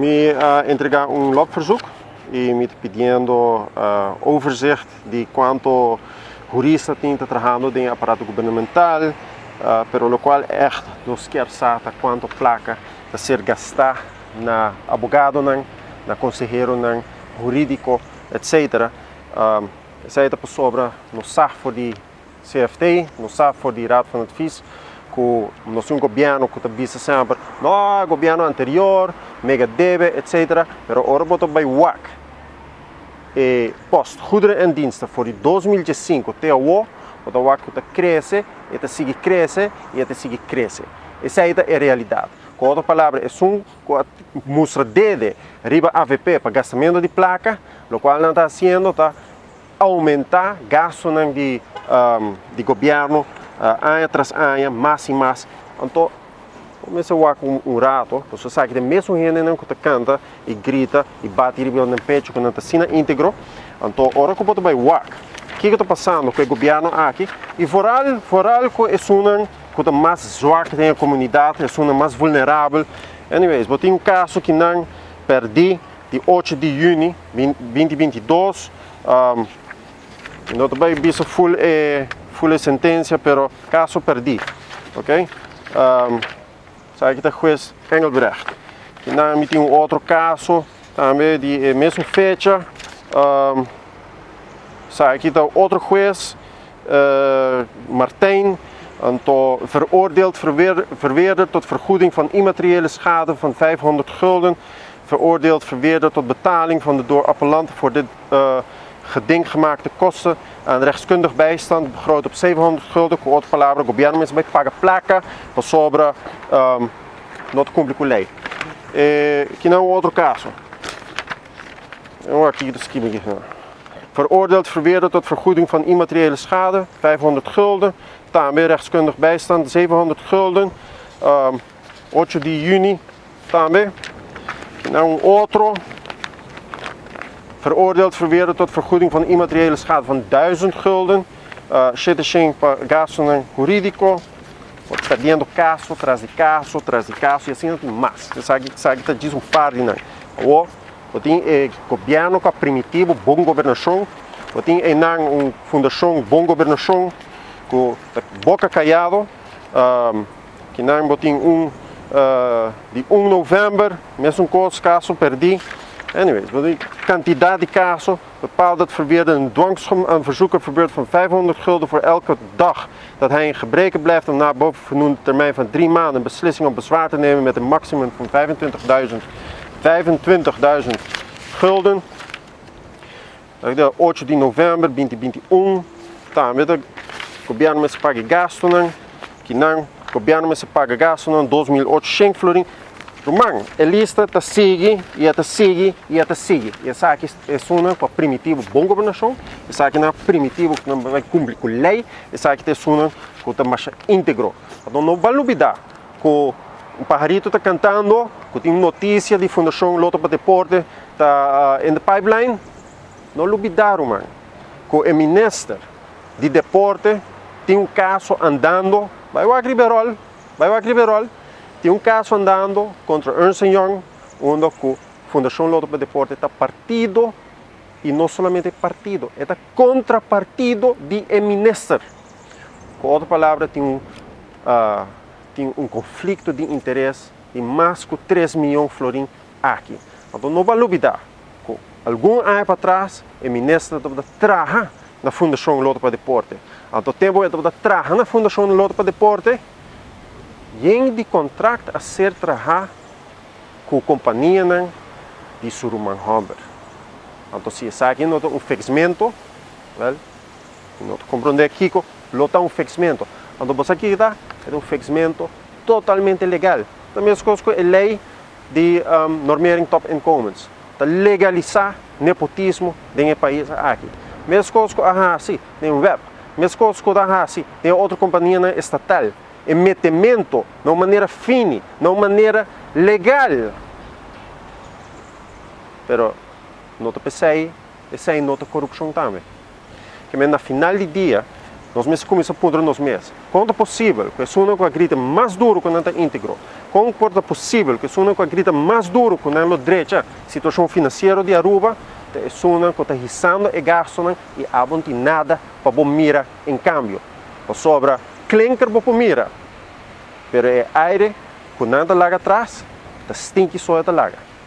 Me entregar loopverzoek e me pedindo overzicht de quanto jurista tem trabalhando em aparato governamental, pero lo qual echt nos quer saber quanto placa a ser gastar na abogado, na conselheiro, jurídico, etc. Essa é sobre no safo de CFT, no safo de Raad van Advies, que nós governo que está sempre, no governo anterior, mega debe, etc. Pero ora boto bij WAC. E post goederen en diensten voor die 2005 até o o WAC está cresce, e está sigue cresce, e está sigue cresce. Essa é a realidade. Com outra palavra, é que mostra dele riba AVP para gastamento de placa, o qual não está fazendo, está aumentar gasto de governo, ano tras ano, mais e mais. Então, começa a rato, você sabe que tem mesmo gente que canta e grita e bate no peito, que não está sendo íntegro. Então, agora que eu boto o que está passando com o governo aqui? E foral que é uma que mais zoaca tem a comunidade, é uma mais vulnerável. Anyways, eu tenho um caso que não perdi de 8 de junho de 2022. Não também visto full sentença, pero caso perdi, ok? Sabe que está juiz Engelbrecht. E não tem um outro caso também de mesma fecha. Sabe que está outro juiz, Martijn, veroordeeld verweerderd tot vergoeding van immateriële schade van 500 gulden. Veroordeeld verweerderd tot betaling van de door appellanten voor dit geding gemaakte kosten aan rechtskundig bijstand begroot op 700 gulden. Com outra palavra, o governo vai pagar placa para sobre not cumprir com lei. Que não é outro caso. Aqui veroordeeld verweerderd tot vergoeding van immateriële schade 500 gulden. Também rechtskundig bijstand 700 gulden. 8 de junho também. Não outro. Veroordeeld verweerderd tot vergoeding van immateriële schade van 1000 gulden. Schitting para gasto jurídico. Perdendo caso, traz de caso, e assim mais. Você sabe que diz par de não. O tem governo com primitivo, boa governação. O tem fundação, boa governação, com boca callado. Que não tem de 1 de novembro, mesmo caso perdi. Anyways, quantiteit de caso, bepaalt dat verweerde een dwangsom aan verzoeken verbeurt van 500 gulden voor elke dag dat hij in gebreken blijft om na boven vernoemde termijn van 3 maanden een beslissing om bezwaar te nemen met een maximum van 25.000 gulden. De 8 de novembro 2021, também o governo se paga gasto, que não, o governo se paga gasto 2.800 florin. Romang, a lista está sigue. E essa aqui é uma com primitivo bom governação, essa aqui é primitivo que não vai cumprir com lei, essa aqui é uma que está mais íntegro. Então não vai olvidar que o pajarito está cantando, que tem notícia de Fundação Loto para Deporte está em pipeline. Não olvidar, Romang, que o ministro de Deporte tem caso andando, vai o Agriberol. Tem caso andando contra Ernst Young, onde a Fundação Loto para Deporte está partido, e não somente partido, está contrapartido de ministro. Com outra palavra, tem um conflito de interesse de mais de 3 milhões de florins aqui. Então não vai olvidar que algum ano para trás, o ministro estava trabalhando na Fundação Loto para Deporte. Então tempo ele estava trabalhando na Fundação Loto para Deporte, e de contrato a ser trabalhar com a companhia de Surumang Humber. Então, se essa aqui não é fechamento, não compreende aqui que não é fechamento. Então, você aqui está é fechamento totalmente legal. Também as coisas que a lei de normering top incomes, para legalizar nepotismo dentro do país aqui. Mesmas coisas que assim, tem um web. Mesmas coisas que assim, tem outra companhia estatal. Metimento de uma maneira fina, de uma maneira legal. Pero não te pensei, essa é não corrupção também. Que na final do dia, nós mesmos começamos a pudrir nos meses. Quando é possível, que é uma grita mais duro quando é íntegro. Quando é possível, que é uma grita mais duro quando é direita, situação financeira de Aruba, é uma que está risando e gastando e não tem nada para bom mira em câmbio. Ou sobra clinker para mira, mas é aire, quando anda lá atrás, está stinky só esta laga.